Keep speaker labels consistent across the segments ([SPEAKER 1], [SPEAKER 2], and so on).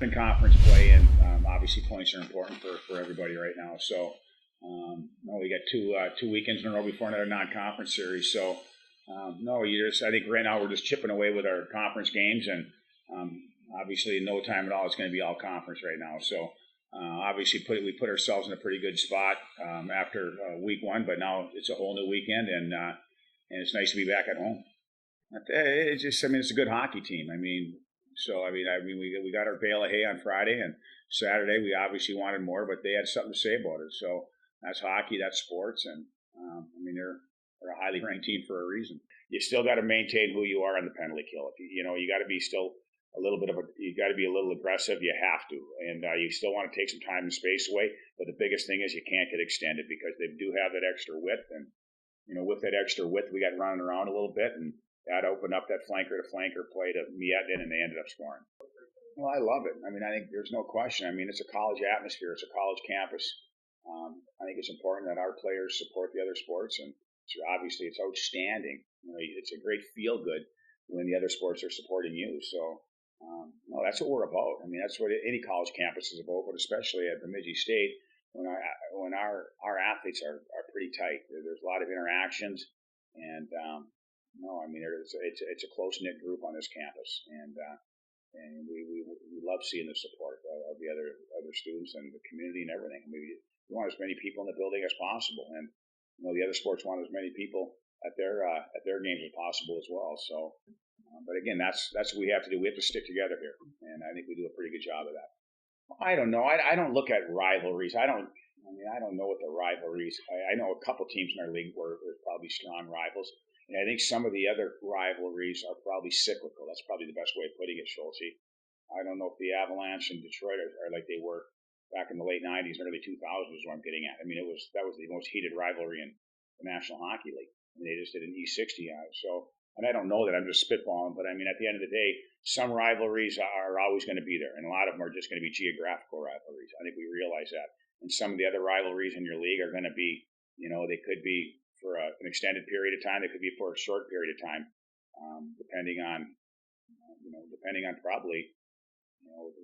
[SPEAKER 1] in conference play, and obviously points are important for everybody right now. So we got two weekends in a row before another non-conference series. So I think right now we're just chipping away with our conference games, and obviously in no time at all it's going to be all conference right now. So obviously we put ourselves in a pretty good spot after week one, but now it's a whole new weekend, and it's nice to be back at home. It's a good hockey team. We got our bale of hay on Friday, and Saturday we obviously wanted more, but they had something to say about it. So that's hockey, that's sports, and they're a highly ranked team for a reason. You still got to maintain who you are on the penalty kill. You got to be still you got to be a little aggressive. You have to, and you still want to take some time and space away. But the biggest thing is you can't get extended because they do have that extra width, and with that extra width, we got running around a little bit, and that opened up that flanker-to-flanker play to Mietin, and they ended up scoring. Well, I love it. I think there's no question. It's a college atmosphere. It's a college campus. I think it's important that our players support the other sports, and obviously it's outstanding. It's a great feel-good when the other sports are supporting you. So, that's what we're about. That's what any college campus is about, but especially at Bemidji State, when our athletes are pretty tight. There's a lot of interactions, and it's a close knit group on this campus, and we love seeing the support of the other students and the community and everything. We want as many people in the building as possible, and the other sports want as many people at their games as possible as well. So, but again, that's what we have to do. We have to stick together here, and I think we do a pretty good job of that. I don't know. I don't look at rivalries. I don't know what the rivalries. I know a couple teams in our league where there's probably strong rivals. And I think some of the other rivalries are probably cyclical. That's probably the best way of putting it, Schultz. I don't know if the Avalanche and Detroit are like they were back in the late 90s and early 2000s is what I'm getting at. That was the most heated rivalry in the National Hockey League. They just did an E60 on it. So, and I don't know that, I'm just spitballing, but at the end of the day, some rivalries are always going to be there, and a lot of them are just going to be geographical rivalries. I think we realize that. And some of the other rivalries in your league are going to be, they could be for an extended period of time. They could be for a short period of time, depending on probably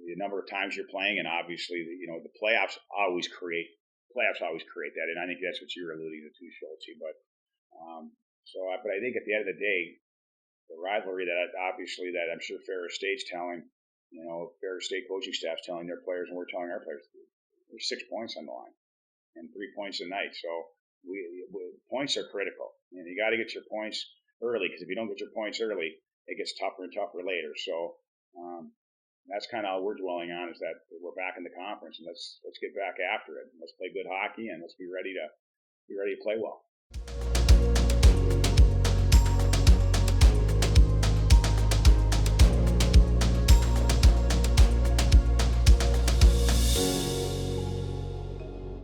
[SPEAKER 1] the number of times you're playing, and obviously the playoffs always create that, and I think that's what you're alluding to, Schultz. But I think at the end of the day, the rivalry that I'm sure Ferris State's telling, Ferris State coaching staff's telling their players, and we're telling our players, there's 6 points on the line and 3 points a night. So points are critical, and you got to get your points early, because if you don't get your points early, it gets tougher and tougher later. So that's kind of all we're dwelling on, is that we're back in the conference, and let's get back after it. Let's play good hockey, and let's be ready to play well.